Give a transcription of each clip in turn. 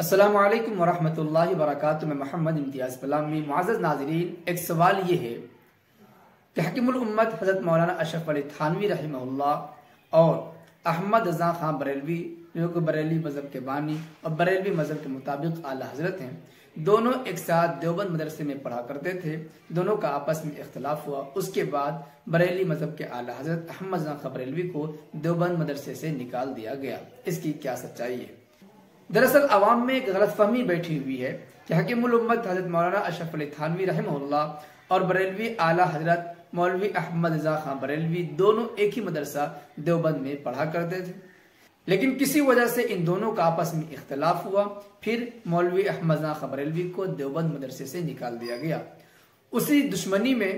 अस्सलामु अलैकुम वरहमतुल्लाहि वबरकातुहू। मैं मोहम्मद इम्तियाज़ कलामी। मुअज़्ज़ज़ नाज़रीन, एक सवाल ये है कि हकीमुल उम्मत हज़रत मौलाना अशरफ अली थानवी रहमहुल्लाह और अहमद रज़ा खां बरेलवी, जो कि बरेली मज़हब के बानी और बरेलवी मज़हब के मुताबिक आला हज़रत हैं, दोनों एक साथ देवबंद मदरसे में पढ़ा करते थे। दोनों का आपस में इख्तलाफ हुआ। उसके बाद बरेली मज़हब के आला हज़रत अहमद रज़ा खां बरेलवी को देवबंद मदरसे से निकाल दिया गया। इसकी क्या सच्चाई है? दरअसल अवाम में एक गलतफहमी बैठी हुई है कि हकीमुल उम्मत हज़रत मौलाना अशरफ अली थानवी रहमहुल्लाह और बरेलवी आला हज़रत मौलवी अहमद रज़ा खां बरेलवी दोनों एक ही मदरसा देवबंद में पढ़ा करते थे, लेकिन किसी वजह से इन दोनों का आपस में इख्तलाफ हुआ। फिर मौलवी अहमद रज़ा खां बरेलवी को देवबंद मदरसे से निकाल दिया गया। उसी दुश्मनी में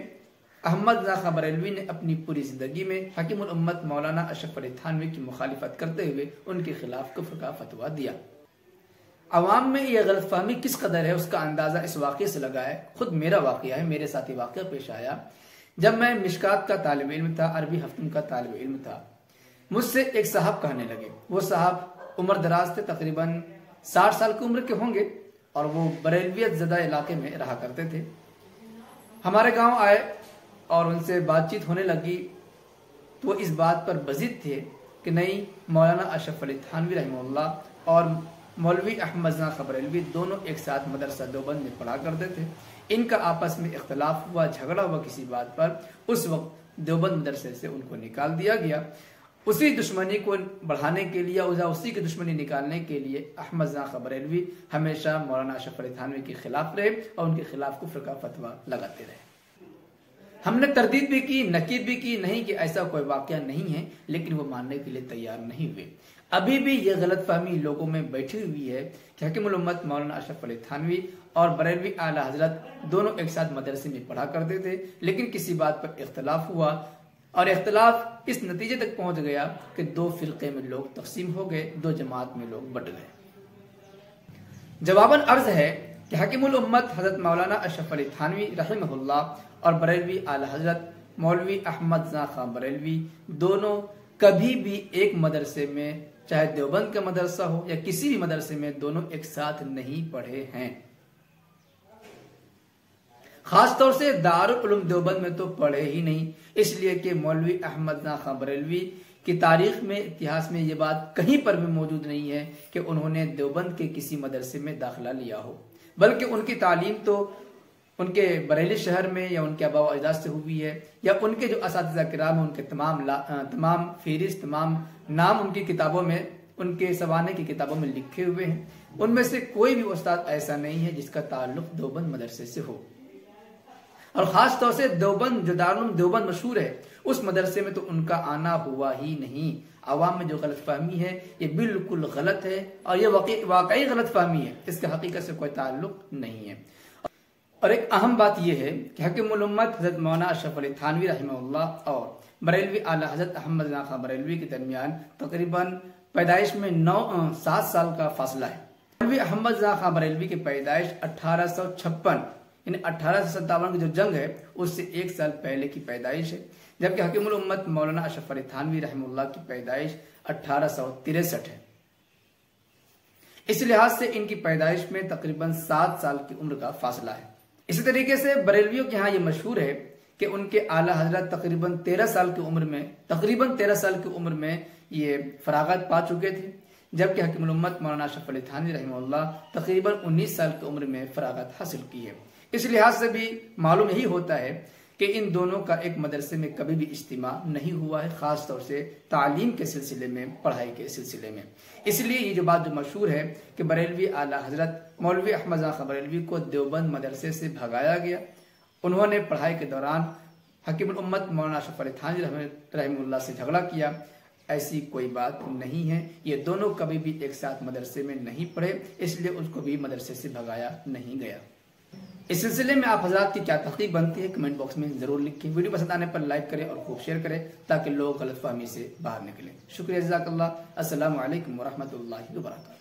अहमद रज़ा खां बरेलवी ने अपनी पूरी जिंदगी में हकीमुल उम्मत मौलाना अशरफ अली थानवी की मुखालिफत करते हुए उनके खिलाफ कुफ्र का फतवा दिया। अवाम में यह गलतफहमी किस कदर है उसका अंदाजा इस वाक़े से लगा है। खुद मेरा वाक़या है, मेरे साथ ही वाक़या पेश आया। जब मैं मिशकात का तालिब इल्म था, अरबी हफ्तम का तालिब इल्म था, मुझसे एक साहब कहने लगे। वो साहब उम्र दराज थे, तकरीबन 60 साल की उम्र के होंगे और वो बरेलवियत ज़दा इलाके में रहा करते थे। हमारे गांव आए और उनसे बातचीत होने लगी तो वो इस बात पर बज़िद थे कि नहीं, मौलाना अशरफ अली थानवी रहमहुल्लाह और मौलवी अहमद रज़ा खां बरेलवी दोनों एक साथ मदरसा देवबंद में पढ़ा करते थे। इनका आपस में इख्तलाफ हुआ, झगड़ा हुआ किसी बात पर। उस वक्त देवबंद मदरसे से उनको निकाल दिया गया। उसी दुश्मनी को बढ़ाने के लिए, उसी की दुश्मनी निकालने के लिए अहमद रज़ा खां बरेलवी हमेशा मौलाना अशरफ अली थानवी के खिलाफ रहे और उनके खिलाफ कुफ्र का फतवा लगाते रहे। हमने तरदीद भी की, नकीद भी की, नहीं कि ऐसा कोई वाकया नहीं है, लेकिन वो मानने के लिए तैयार नहीं हुए। अभी भी ये गलतफहमी लोगों में बैठी हुई है कि हकीमुल उम्मत मौलाना अशरफ अली थानवी और बरेलवी आला हजरत दोनों एक साथ मदरसे में पढ़ा करते थे, लेकिन किसी बात पर इख्तलाफ हुआ और इख्तलाफ इस नतीजे तक पहुंच गया कि दो फिरके में लोग तकसीम हो गए, दो जमात में लोग बट गए। जवाबन अर्ज है कि हकीमुल उम्मत हजरत मौलाना अशरफ अली थानवी रहमहुल्लाह और बरेलवी आला हजरत मौलवी अहमद रज़ा खां बरेलवी दोनों कभी भी एक मदरसे में, चाहे देवबंद का मदरसा हो या किसी भी मदरसे में, दोनों एक साथ नहीं पढ़े हैं। खास तौर से दारुल उलूम देवबंद में तो पढ़े ही नहीं, इसलिए कि मौलवी अहमद रज़ा खां बरेलवी की तारीख में, इतिहास में ये बात कहीं पर भी मौजूद नहीं है कि उन्होंने देवबंद के किसी मदरसे में दाखिला लिया हो, बल्कि उनकी तालीम तो उनके बरेली शहर में या उनके आबा अजदाद से हुई है, या उनके जो असातिज़ा किराम उनके तमाम फहरिस्त, तमाम नाम उनकी किताबों में, उनके सवाने की किताबों में लिखे हुए हैं। उनमें से कोई भी उस्ताद ऐसा नहीं है जिसका ताल्लुक देवबंद मदरसे से हो। और खास तौर से देवबंद, जो दारुल देवबंद मशहूर है, उस मदरसे में तो उनका आना हुआ ही नहीं। अवाम में जो गलतफहमी है ये बिल्कुल गलत है और ये वाकई गलतफहमी है, इसका हकीकत से कोई ताल्लुक नहीं है। और एक अहम बात यह है कि हकीमुल उम्मत हज़रत मौलाना अशरफ अली थानवी रहमहुल्लाह और बरेलवी आला हज़रत अहमद रज़ा खां बरेलवी के दरमियान तकरीबन पैदाइश में 7 साल का फासला है। मौलवी अहमद रज़ा खां बरेलवी की पैदाइश 1856 यानी 1857 की जो जंग है उससे 1 साल पहले की पैदाइश है, जबकि हकीमुल उम्मत मौलाना अशरफ अली थानवी रहमहुल्लाह की पैदाइश 1863 है। इस लिहाज से इनकी पैदाइश में तकरीबन 7 साल की उम्र का फासला है। इसी तरीके से बरेलवियों के यहाँ ये मशहूर है कि उनके आला हजरत तकरीबन 13 साल की उम्र में ये फरागत पा चुके थे, जबकि हकीमुल उम्मत मौलाना अशरफ अली थानवी रहमहुल्लाह तकरीबन 19 साल की उम्र में फरागत हासिल की है। इस लिहाज से भी मालूम यही होता है कि इन दोनों का एक मदरसे में कभी भी इज्तिमा नहीं हुआ है, खास तौर से तालीम के सिलसिले में, पढ़ाई के सिलसिले में। इसलिए ये जो बात जो मशहूर है कि बरेलवी आला हजरत मौलवी अहमद रज़ा खां बरेलवी को देवबंद मदरसे से भगाया गया, उन्होंने पढ़ाई के दौरान हकीमुल उम्मत मौलाना अशरफ अली थानवी रहमहुल्लाह से झगड़ा किया, ऐसी कोई बात नहीं है। ये दोनों कभी भी एक साथ मदरसे में नहीं पढ़े, इसलिए उसको भी मदरसे से भगाया नहीं गया। इस सिलसिले में आप हजरात की क्या तहकीक बनती है, कमेंट बॉक्स में जरूर लिखें। वीडियो पसंद आने पर लाइक करें और खूब शेयर करें ताकि लोग गलतफहमी से बाहर निकलें। शुक्रिया, जज़ाकल्लाह। अस्सलामु अलैकुम वरहमतुल्लाहि वबरकातुहू।